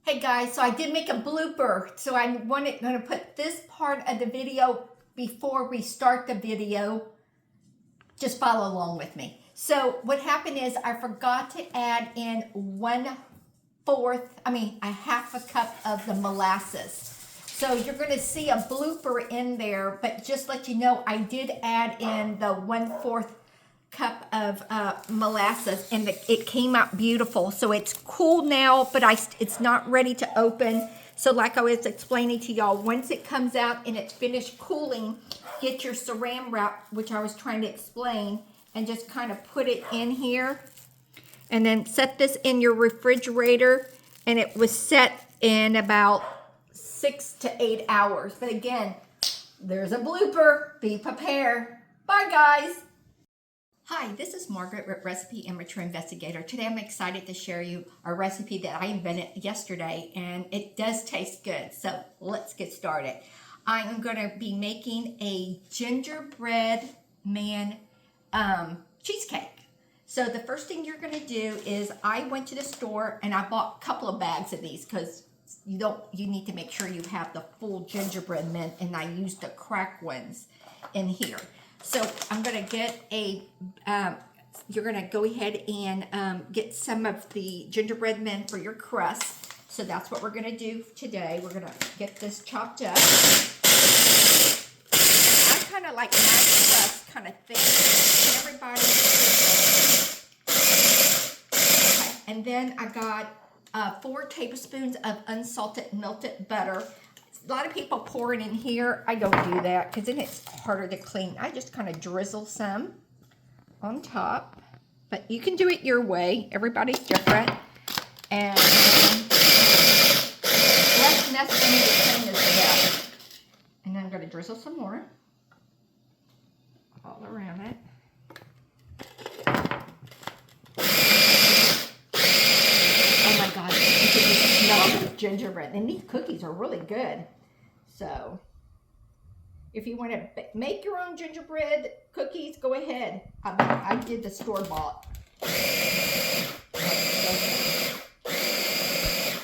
Hey guys, so I did make a blooper. So I'm going to put this part of the video before we start the video. Just follow along with me. So what happened is I forgot to add in a half a cup of the molasses. So you're going to see a blooper in there, but just let you know, I did add in the 1/4 cup of molasses, and it came out beautiful. So it's cool now, but it's not ready to open. So like I was explaining to y'all, once it comes out and it's finished cooling, get your saran wrap, which I was trying to explain, and just kind of put it in here. And then set this in your refrigerator, and it was set in about 6 to 8 hours. But again, there's a blooper. Be prepared. Bye, guys. Hi, this is Margaret with Recipe Amateur Investigator. Today I'm excited to share you a recipe that I invented yesterday, and it does taste good. So let's get started. I am going to be making a gingerbread man cheesecake. So the first thing you're going to do is I went to the store and I bought a couple of bags of these because you need to make sure you have the full gingerbread men, and I used the cracked ones in here. So I'm going to get you're going to go ahead and get some of the gingerbread men for your crust. So that's what we're going to do today. We're going to get this chopped up. I kind of like my crust kind of thick. Everybody. Okay. And then I got 4 tablespoons of unsalted melted butter. A lot of people pour it in here. I don't do that because then it's harder to clean. I just kind of drizzle some on top. But you can do it your way. Everybody's different. And less mess than to clean is better. And then I'm going to drizzle some more all around it. Oh my God, you can just smell the gingerbread. And these cookies are really good. So, if you want to make your own gingerbread cookies, go ahead. I did the store-bought.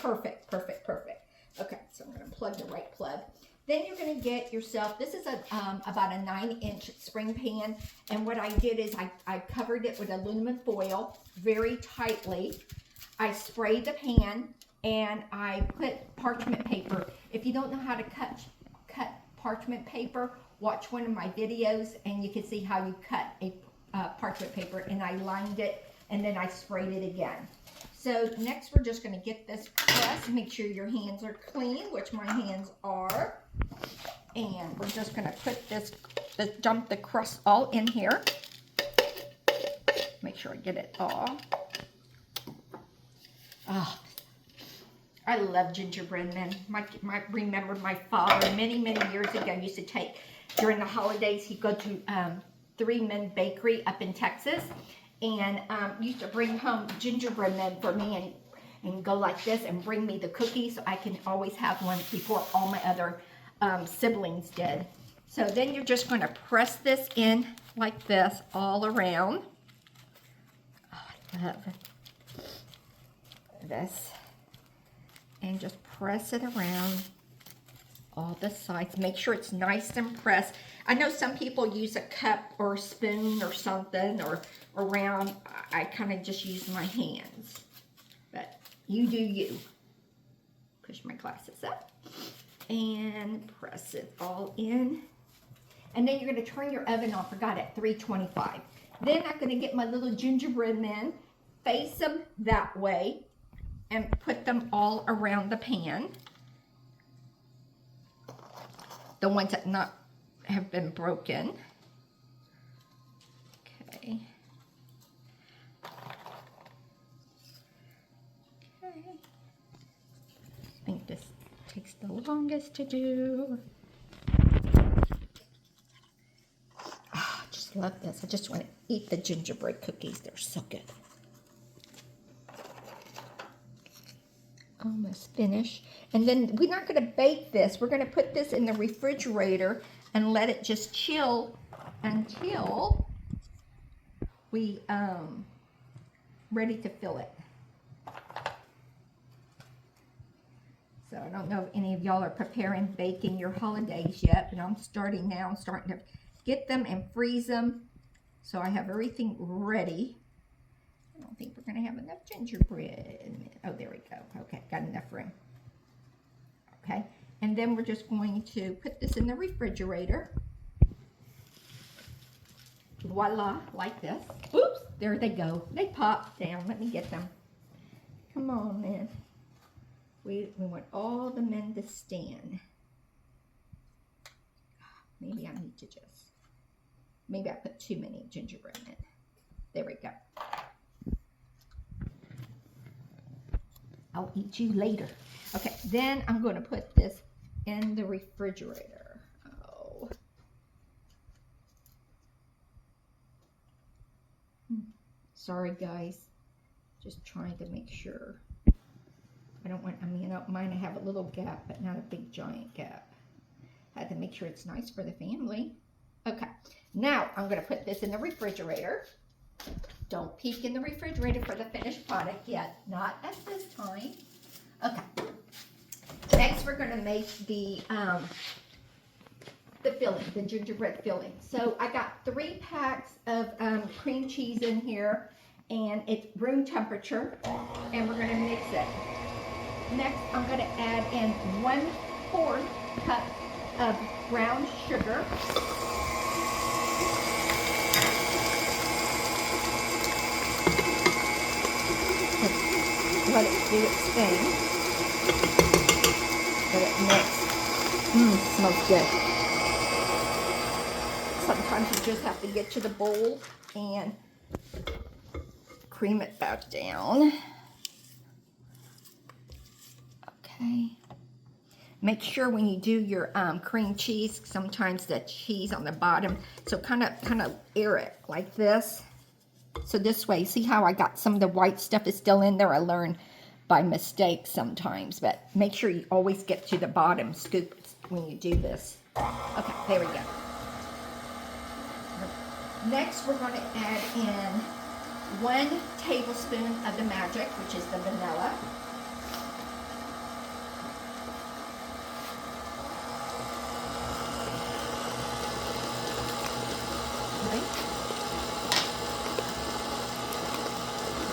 Perfect, perfect, perfect. Okay, so I'm going to plug the right plug. Then you're going to get yourself, this is about a 9-inch spring pan. And what I did is I covered it with aluminum foil very tightly. I sprayed the pan, and I put parchment paper. If you don't know how to cut parchment paper, watch one of my videos and you can see how you cut a parchment paper. And I lined it, and then I sprayed it again. So next we're just going to get this crust. Make sure your hands are clean, which my hands are. And we're just going to put dump the crust all in here. Make sure I get it all. Oh, I love gingerbread men. Remember my father many years ago used to take, during the holidays, he'd go to 3 Men Bakery up in Texas, and used to bring home gingerbread men for me, and go like this and bring me the cookies so I can always have one before all my other siblings did. So then you're just going to press this in like this all around. Oh, I love this. And just press it around all the sides. Make sure it's nice and pressed. I know some people use a cup or a spoon or something, or around. I kind of just use my hands. But you do you. Push my glasses up and press it all in. And then you're going to turn your oven on, forgot, at 325. Then I'm going to get my little gingerbread men, face them that way, and put them all around the pan. The ones that have been broken. Okay. Okay. I think this takes the longest to do. Oh, I just love this. I just want to eat the gingerbread cookies. They're so good. Almost finished. And then we're not going to bake this. We're going to put this in the refrigerator and let it just chill until we ready to fill it. So I don't know if any of y'all are preparing baking your holidays yet, but I'm starting now. I'm starting to get them and freeze them. So I have everything ready. I don't think we're going to have enough gingerbread. Oh, there we go. Okay, got enough room. Okay, and then we're just going to put this in the refrigerator. Voila, like this. Oops, there they go. They popped down. Let me get them. Come on, man. We want all the men to stand. Maybe I need to just, maybe I put too many gingerbread in. There we go. I'll eat you later. Okay, then I'm going to put this in the refrigerator. Oh. Sorry, guys. Just trying to make sure. I don't mind to have a little gap, but not a big giant gap. Had to make sure it's nice for the family. Okay, now I'm going to put this in the refrigerator. Don't peek in the refrigerator for the finished product yet. Not at this time. Okay. Next, we're going to make the filling, the gingerbread filling. So I got 3 packs of cream cheese in here, and it's room temperature, and we're going to mix it. Next, I'm going to add in 1/4 cup of brown sugar. Let it do its thing. Let it mix. Smells good. Sometimes you just have to get to the bowl and cream it back down. Okay. Make sure when you do your cream cheese, sometimes the cheese on the bottom, so kind of air it like this. So this way, see how I got some of the white stuff is still in there? I learned by mistake sometimes, but make sure you always get to the bottom scoop when you do this. Okay, there we go. Next, we're going to add in 1 tablespoon of the magic, which is the vanilla.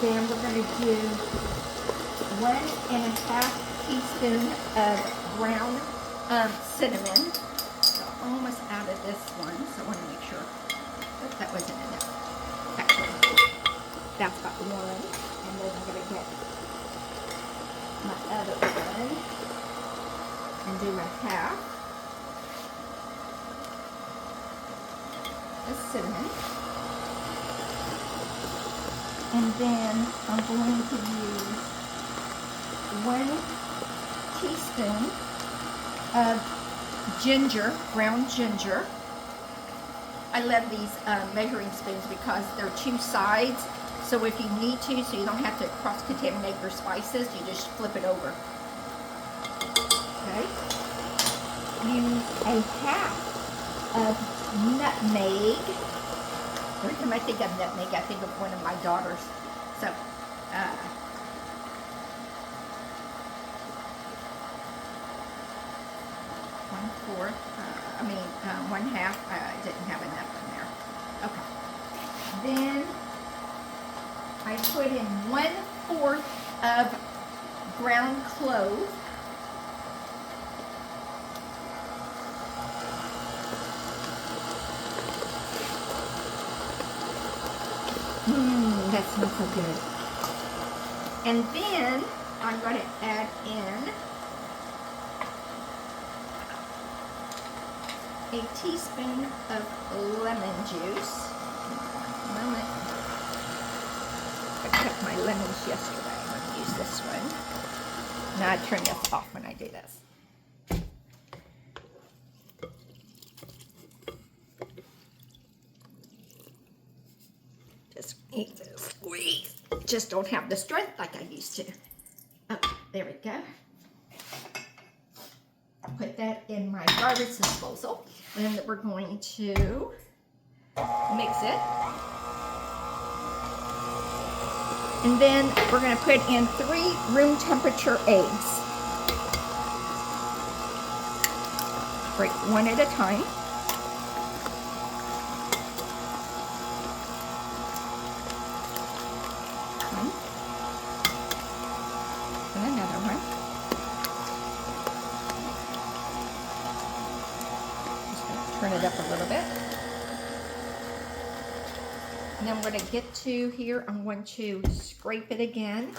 Then we're going to do 1.5 teaspoon of ground cinnamon. So almost out of this one, so I want to make sure that wasn't enough. Actually, that's about 1. And then I'm going to get my other one and do 1/2 the cinnamon. And then I'm going to use 1 teaspoon of ginger, ground ginger. I love these measuring spoons because they're 2 sides. So if you need to, so you don't have to cross-contaminate your spices, you just flip it over. Okay. Use 1/2 of nutmeg. Every time I think of nutmeg, I think of one of my daughters. So, 1/4. 1/2. I didn't have enough in there. Okay. Then I put in 1/4 of ground cloves. That smells so good. And then I'm going to add in a teaspoon of lemon juice. I cut my lemons yesterday. I'm going to use this one. Now I turn this off when I do this. Just need to squeeze. Just don't have the strength like I used to. Okay, there we go. Put that in my garbage disposal. And then we're going to mix it. And then we're going to put in 3 room temperature eggs. break one at a time. And another one. Just gonna turn it up a little bit. And then I'm going to get to here, I'm going to scrape it again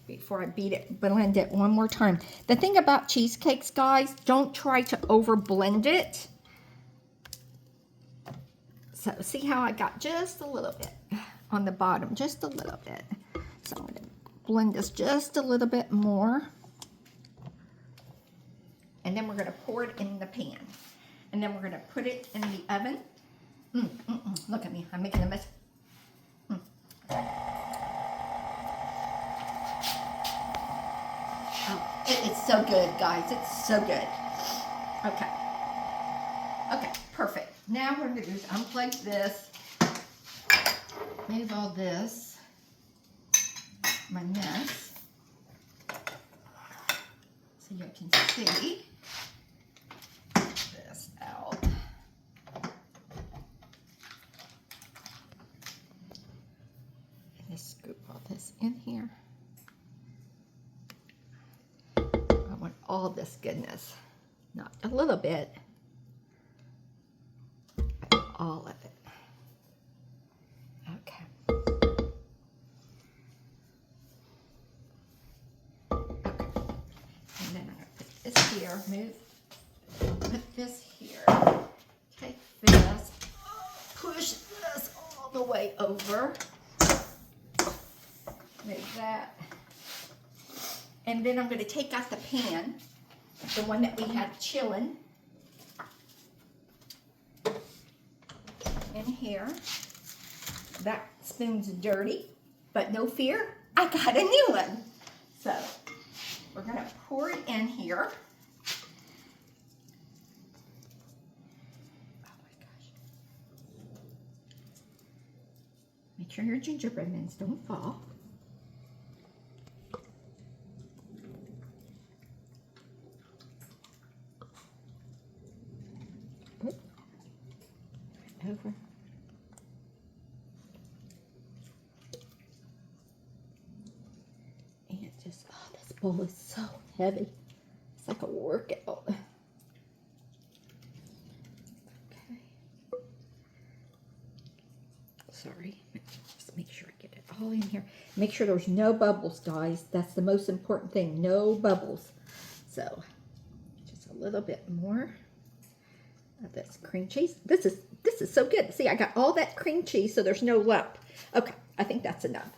before I blend it one more time. The thing about cheesecakes, guys, don't try to over blend it. So see how I got just a little bit on the bottom, just a little bit. So I'm going to blend this just a little bit more. And then we're going to pour it in the pan. And then we're going to put it in the oven. Look at me, I'm making a mess. Oh, it's so good, guys. It's so good. Okay. Okay, perfect. Now what I'm going to do is unplug this, move all this, my mess, so you can see this out. Just scoop all this in here. I want all this goodness, not a little bit, but all of it. Okay. Okay. And then I'm going to put this here, put this here, take this, push this all the way over. Move that. And then I'm going to take out the pan, the one that we had chilling, in here. That spoon's dirty, but no fear, I got a new one. So we're going to pour it in here. Oh my gosh. Make sure your gingerbread mins don't fall. Over. And just, oh, this bowl is so heavy. It's like a workout. Okay. Sorry. Just make sure I get it all in here. Make sure there's no bubbles, guys. That's the most important thing. No bubbles. So, just a little bit more of this cream cheese. This is so good. See, I got all that cream cheese, so there's no lump. Okay, I think that's enough.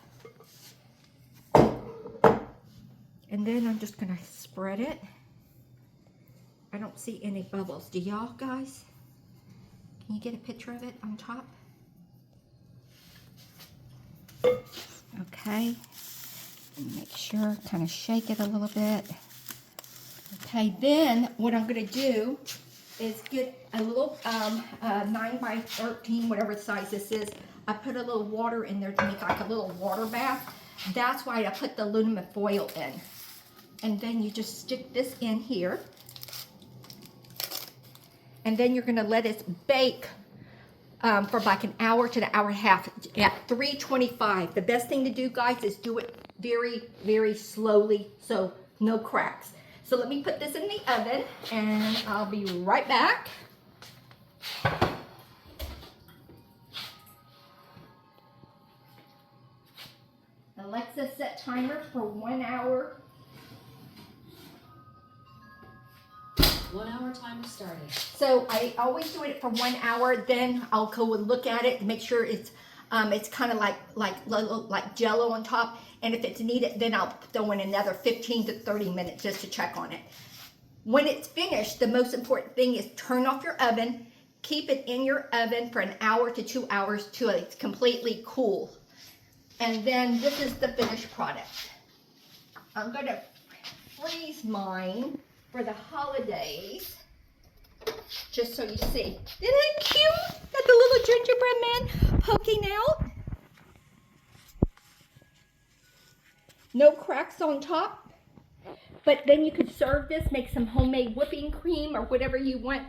And then I'm just gonna spread it. I don't see any bubbles. Do y'all guys? Can you get a picture of it on top? Okay. And make sure, kind of shake it a little bit. Okay, then what I'm gonna do is get a little 9 by 13, whatever size this is. I put a little water in there to make like a little water bath. That's why I put the aluminum foil in. And then you just stick this in here. And then you're gonna let it bake for like an hour to an hour and a half at 325. The best thing to do, guys, is do it very, very slowly so no cracks. So let me put this in the oven and I'll be right back. Alexa, set timer for 1 hour. 1 hour timer started. So I always do it for 1 hour, then I'll go and look at it and make sure it's kind of like jello on top. And if it's needed, then I'll throw in another 15 to 30 minutes just to check on it. When it's finished, the most important thing is turn off your oven, keep it in your oven for an hour to 2 hours till it's completely cool. And then this is the finished product. I'm gonna freeze mine for the holidays, just so you see. Isn't it cute? Got the little gingerbread man poking out. No cracks on top. But then you could serve this, make some homemade whipping cream or whatever you want.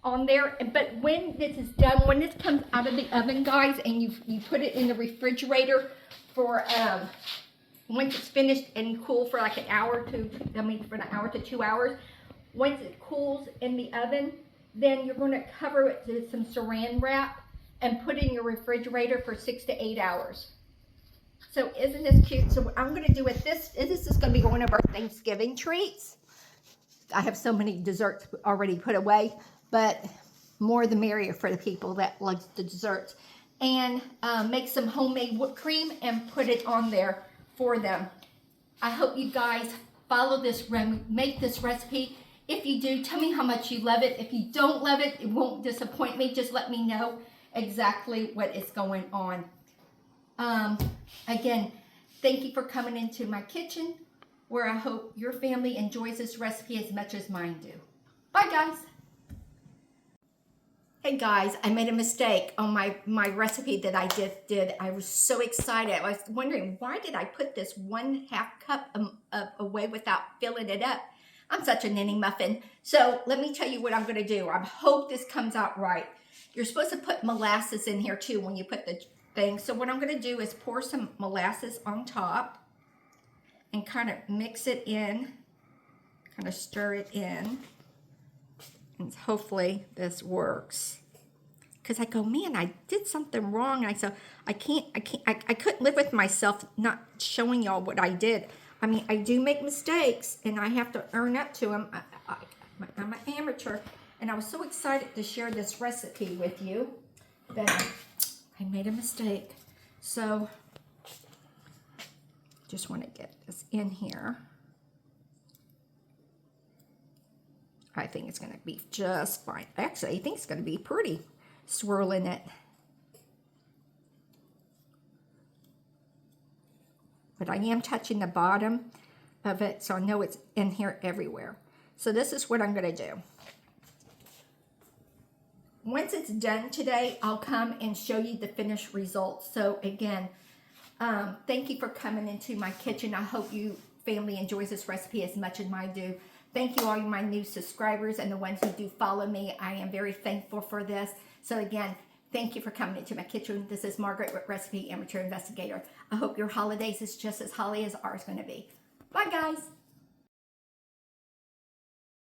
on there. But when this is done, when this comes out of the oven, guys, and you put it in the refrigerator for once it's finished and cool for like an hour to, for an hour to 2 hours. Once it cools in the oven, then you're going to cover it with some saran wrap and put it in your refrigerator for 6 to 8 hours. So isn't this cute? So what I'm going to do with this is going to be one of our Thanksgiving treats. I have so many desserts already put away, but more the merrier for the people that like the desserts. And make some homemade whipped cream and put it on there for them. I hope you guys follow this, make this recipe. If you do, tell me how much you love it. If you don't love it, it won't disappoint me. Just let me know exactly what is going on. Again, thank you for coming into my kitchen, where I hope your family enjoys this recipe as much as mine do. Bye, guys. Hey guys, I made a mistake on my recipe that I just did. I was so excited. I was wondering, why did I put this 1/2 cup away without filling it up? I'm such a ninny muffin. So let me tell you what I'm going to do. I hope this comes out right. You're supposed to put molasses in here too when you put the thing. So what I'm going to do is pour some molasses on top and kind of mix it in, kind of stir it in. And hopefully this works. Because I go, man, I did something wrong. I couldn't live with myself not showing y'all what I did. I mean, I do make mistakes and I have to earn up to them. I'm an amateur, and I was so excited to share this recipe with you that I made a mistake. So just want to get this in here. I think it's going to be just fine. Actually, I think it's going to be pretty swirling it. But I am touching the bottom of it, so I know it's in here everywhere. So this is what I'm going to do. Once it's done today, I'll come and show you the finished results. So again, thank you for coming into my kitchen. I hope you family enjoys this recipe as much as I do. Thank you all my new subscribers and the ones who do follow me. I am very thankful for this. So again, thank you for coming into my kitchen. This is Margaret with Recipe Amateur Investigator. I hope your holidays is just as holly as ours going to be. Bye guys.